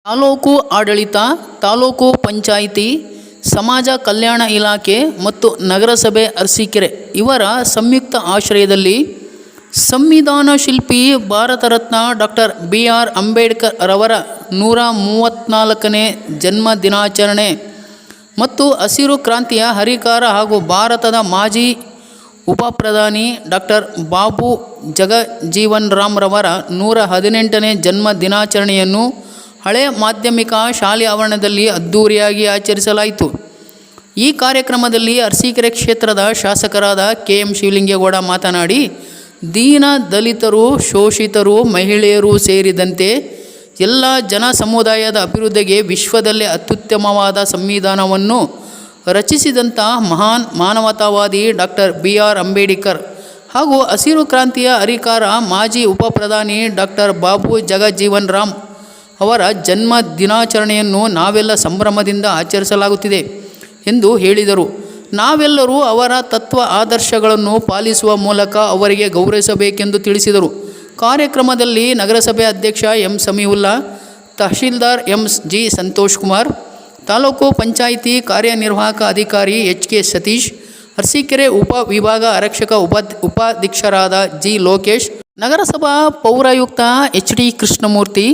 ತಾಲೂಕು ಆಡಳಿತ, ತಾಲೂಕು ಪಂಚಾಯಿತಿ, ಸಮಾಜ ಕಲ್ಯಾಣ ಇಲಾಖೆ ಮತ್ತು ನಗರಸಭೆ ಅರಸೀಕೆರೆ ಇವರ ಸಂಯುಕ್ತ ಆಶ್ರಯದಲ್ಲಿ ಸಂವಿಧಾನ ಶಿಲ್ಪಿ ಭಾರತ ರತ್ನ ಡಾಕ್ಟರ್ BR ಅಂಬೇಡ್ಕರ್ ರವರ 134ನೇ ಜನ್ಮ ದಿನಾಚರಣೆ ಮತ್ತು ಹಸಿರು ಕ್ರಾಂತಿಯ ಹರಿಕಾರ ಹಾಗೂ ಭಾರತದ ಮಾಜಿ ಉಪಪ್ರಧಾನಿ ಡಾಕ್ಟರ್ ಬಾಬು ಜಗಜೀವನ್ ರಾಮ್ ರವರ 118ನೇ ಜನ್ಮ ದಿನಾಚರಣೆಯನ್ನು ಹಳೆ ಮಾಧ್ಯಮಿಕ ಶಾಲೆ ಆವರಣದಲ್ಲಿ ಅದ್ಧೂರಿಯಾಗಿ ಆಚರಿಸಲಾಯಿತು. ಈ ಕಾರ್ಯಕ್ರಮದಲ್ಲಿ ಅರಸೀಕೆರೆ ಕ್ಷೇತ್ರದ ಶಾಸಕರಾದ KM ಶಿವಲಿಂಗೇಗೌಡ ಮಾತನಾಡಿ, ದೀನ ದಲಿತರು, ಶೋಷಿತರು, ಮಹಿಳೆಯರು ಸೇರಿದಂತೆ ಎಲ್ಲ ಜನ ಸಮುದಾಯದ ಅಭಿವೃದ್ಧಿಗೆ ವಿಶ್ವದಲ್ಲೇ ಅತ್ಯುತ್ತಮವಾದ ಸಂವಿಧಾನವನ್ನು ರಚಿಸಿದಂಥ ಮಹಾನ್ ಮಾನವತಾವಾದಿ ಡಾಕ್ಟರ್ BR ಅಂಬೇಡ್ಕರ್ ಹಾಗೂ ಹಸಿರು ಕ್ರಾಂತಿಯ ಹರಿಕಾರ ಮಾಜಿ ಉಪಪ್ರಧಾನಿ ಡಾಕ್ಟರ್ ಬಾಬು ಜಗಜೀವನ್ ರಾಮ್ ಅವರ ಜನ್ಮ ದಿನಾಚರಣೆಯನ್ನು ನಾವೆಲ್ಲ ಸಂಭ್ರಮದಿಂದ ಆಚರಿಸಲಾಗುತ್ತಿದೆ ಎಂದು ಹೇಳಿದರು. ನಾವೆಲ್ಲರೂ ಅವರ ತತ್ವ ಆದರ್ಶಗಳನ್ನು ಪಾಲಿಸುವ ಮೂಲಕ ಅವರಿಗೆ ಗೌರವಿಸಬೇಕೆಂದು ತಿಳಿಸಿದರು. ಕಾರ್ಯಕ್ರಮದಲ್ಲಿ ನಗರಸಭೆ ಅಧ್ಯಕ್ಷ M ಸಮೀವುಲ್ಲಾ, ತಹಶೀಲ್ದಾರ್ MG ಸಂತೋಷ್ ಕುಮಾರ್, ತಾಲೂಕು ಪಂಚಾಯಿತಿ ಕಾರ್ಯನಿರ್ವಾಹಕ ಅಧಿಕಾರಿ HK ಸತೀಶ್, ಅರಸೀಕೆರೆ ಉಪ ವಿಭಾಗ ಆರಕ್ಷಕ ಉಪಾಧೀಕ್ಷರಾದ G ಲೋಕೇಶ್, ನಗರಸಭಾ ಪೌರಾಯುಕ್ತ HD ಕೃಷ್ಣಮೂರ್ತಿ,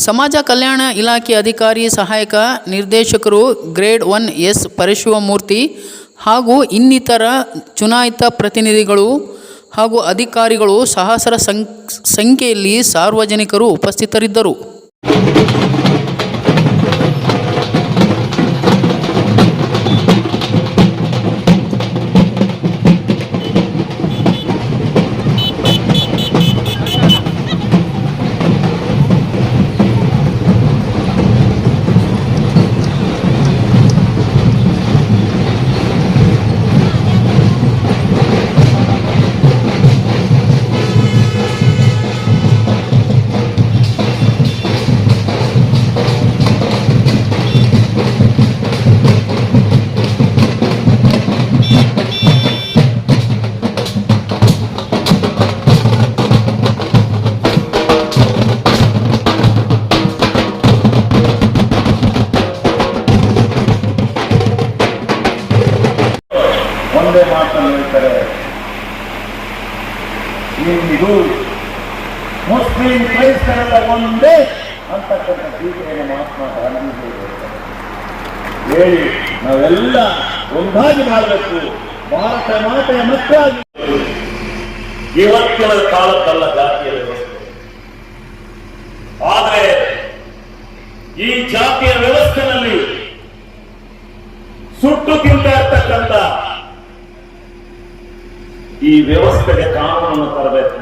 ಸಮಾಜ ಕಲ್ಯಾಣ ಇಲಾಖೆ ಅಧಿಕಾರಿ ಸಹಾಯಕ ನಿರ್ದೇಶಕರು ಗ್ರೇಡ್ 1 S ಪರಶಿವಮೂರ್ತಿ ಹಾಗೂ ಇನ್ನಿತರ ಚುನಾಯಿತ ಪ್ರತಿನಿಧಿಗಳು ಹಾಗೂ ಅಧಿಕಾರಿಗಳು ಸಹಸ್ರ ಸಂಖ್ಯೆಯಲ್ಲಿ ಸಾರ್ವಜನಿಕರು ಉಪಸ್ಥಿತರಿದ್ದರು. ಒಂದೇ ಮಾತನ್ನು ಹೇಳ್ತಾರೆ, ಇದು ಮುಸ್ಲಿಂ ಕ್ರೈಸ್ತರೆಲ್ಲ ಒಂದೇ ಅಂತಕ್ಕಂಥ ಟೀಕೆಯನ್ನು ಮಹಾತ್ಮ ಗಾಂಧೀಜಿ ಹೇಳಿ ನಾವೆಲ್ಲ ಒಂದಾಗಿ ಮಾಡಬೇಕು, ಭಾರತ ಮಾತೆಯ ಮಕ್ಕಳಾಗಿ. ಇವತ್ತಿನ ಕಾಲಕ್ಕಲ್ಲ ಜಾತಿಯ ವ್ಯವಸ್ಥೆ, ಆದರೆ ಈ ಜಾತಿಯ ವ್ಯವಸ್ಥೆಯಲ್ಲಿ ಸುಟ್ಟು ತಿಂತಾ ಇರ್ತಕ್ಕಂಥ ಈ ವ್ಯವಸ್ಥೆಗೆ ಕಾನೂನನ್ನು ತರಬೇಕು.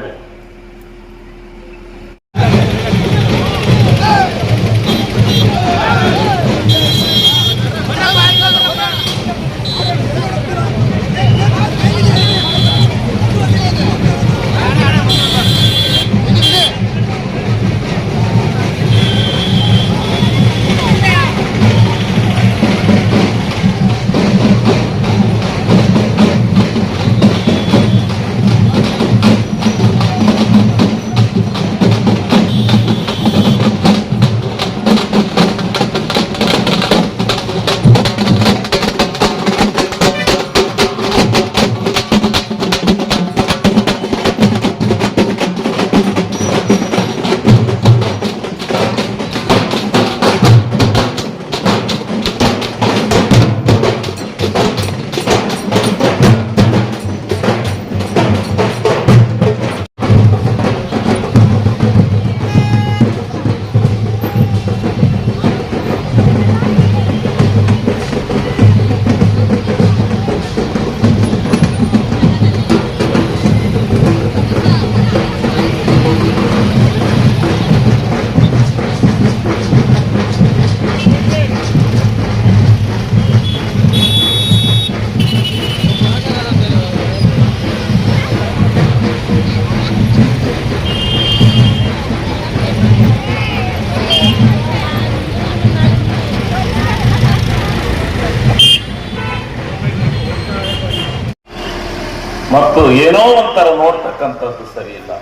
ಮತ್ತು ಏನೋ ಒಂಥರ ನೋಡ್ತಕ್ಕಂಥದ್ದು ಸರಿ ಇಲ್ಲ.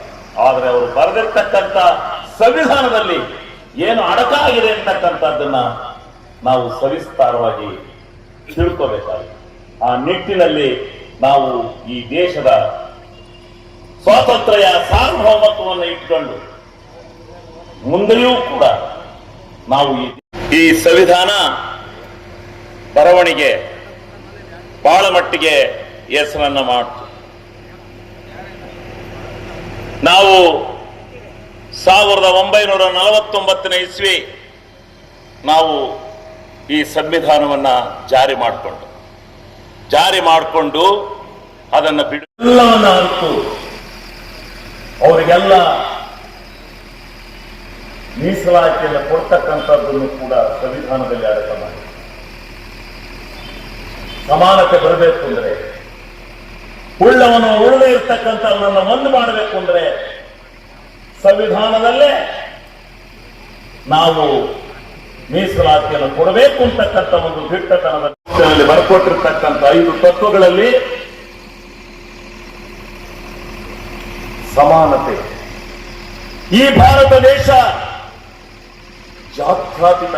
ಆದರೆ ಅವರು ಬರೆದಿರ್ತಕ್ಕಂಥ ಸಂವಿಧಾನದಲ್ಲಿ ಏನು ಅಡಕಾಗಿದೆ ಅಂತಕ್ಕಂಥದ್ದನ್ನ ನಾವು ಸವಿಸ್ತಾರವಾಗಿ ತಿಳ್ಕೋಬೇಕಾಗಿದೆ. ಆ ನಿಟ್ಟಿನಲ್ಲಿ ನಾವು ಈ ದೇಶದ ಸ್ವಾತಂತ್ರ್ಯ ಸಾರ್ವಭೌಮತ್ವವನ್ನು ಇಟ್ಕೊಂಡು ಮುಂದೆಯೂ ಕೂಡ ನಾವು ಈ ಸಂವಿಧಾನ ಬರವಣಿಗೆ ಬಹಳ ಮಟ್ಟಿಗೆ ಹೆಸರನ್ನ ಮಾಡ್ತು. ನಾವು 1949ನೇ ಇಸ್ವಿ ನಾವು ಈ ಸಂವಿಧಾನವನ್ನ ಜಾರಿ ಮಾಡಿಕೊಂಡು ಅದನ್ನ ಎಲ್ಲವನ್ನ ಅರಿತು ಅವರಿಗೆಲ್ಲ ಮೀಸಲಾತಿಯನ್ನು ಕೊಡ್ತಕ್ಕಂಥದ್ದನ್ನು ಕೂಡ ಸಂವಿಧಾನದಲ್ಲಿ ಆಡಳಿತ ಮಾಡಿ ಸಮಾನತೆ ಬರಬೇಕು ಅಂದ್ರೆ, ಉಳ್ಳವನು ಉಳ್ಳದೇ ಇರ್ತಕ್ಕಂಥವನನ್ನು ಒಂದು ಮಾಡಬೇಕು ಅಂದ್ರೆ ಸಂವಿಧಾನದಲ್ಲೇ ನಾವು ಮೀಸಲಾತಿಯನ್ನು ಕೊಡಬೇಕು ಅಂತಕ್ಕಂಥ ಒಂದು ದಿಟ್ಟತನದಲ್ಲಿ ಬರ್ಕೊಟ್ಟಿರ್ತಕ್ಕಂಥ 5 ತತ್ವಗಳಲ್ಲಿ ಸಮಾನತೆ. ಈ ಭಾರತ ದೇಶ ಜಾತ್ಯತೀತ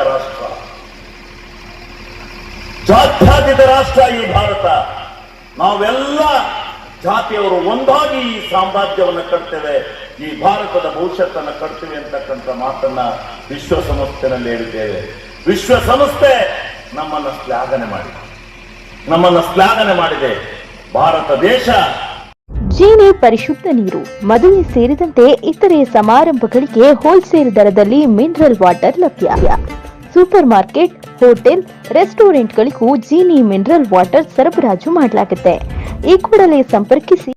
ರಾಷ್ಟ್ರ ಈ ಭಾರತ. ನಾವೆಲ್ಲ ಜಾತಿಯವರು ಒಂದಾಗಿ ಈ ಸಾಮ್ರಾಜ್ಯವನ್ನು ಕಟ್ತೇವೆ, ಈ ಭಾರತದ ಭವಿಷ್ಯತ್ತನ್ನು ಕಟ್ತೇವೆ ಅಂತಕ್ಕಂಥ ಮಾತನ್ನ ವಿಶ್ವಸಂಸ್ಥೆಯಲ್ಲಿ ಹೇಳಿದ್ದೇವೆ. ವಿಶ್ವಸಂಸ್ಥೆ ನಮ್ಮನ್ನು ಶ್ಲಾಘನೆ ಮಾಡಿದೆ. ಭಾರತ ದೇಶ ಜೀನಿ ಪರಿಶುದ್ಧ ನೀರು, ಮದುವೆ ಸೇರಿದಂತೆ ಇತರೆ ಸಮಾರಂಭಗಳಿಗೆ ಹೋಲ್ಸೇಲ್ ದರದಲ್ಲಿ ಮಿನರಲ್ ವಾಟರ್ ಲಭ್ಯ. ಸೂಪರ್ ಮಾರ್ಕೆಟ್, ಹೋಟೆಲ್, ರೆಸ್ಟೋರೆಂಟ್ಗಳಿಗೂ ಜೀನಿ ಮಿನರಲ್ ವಾಟರ್ ಸರಬರಾಜು ಮಾಡಲಾಗುತ್ತೆ. ಈ ಕೂಡಲೇ ಸಂಪರ್ಕಿಸಿ.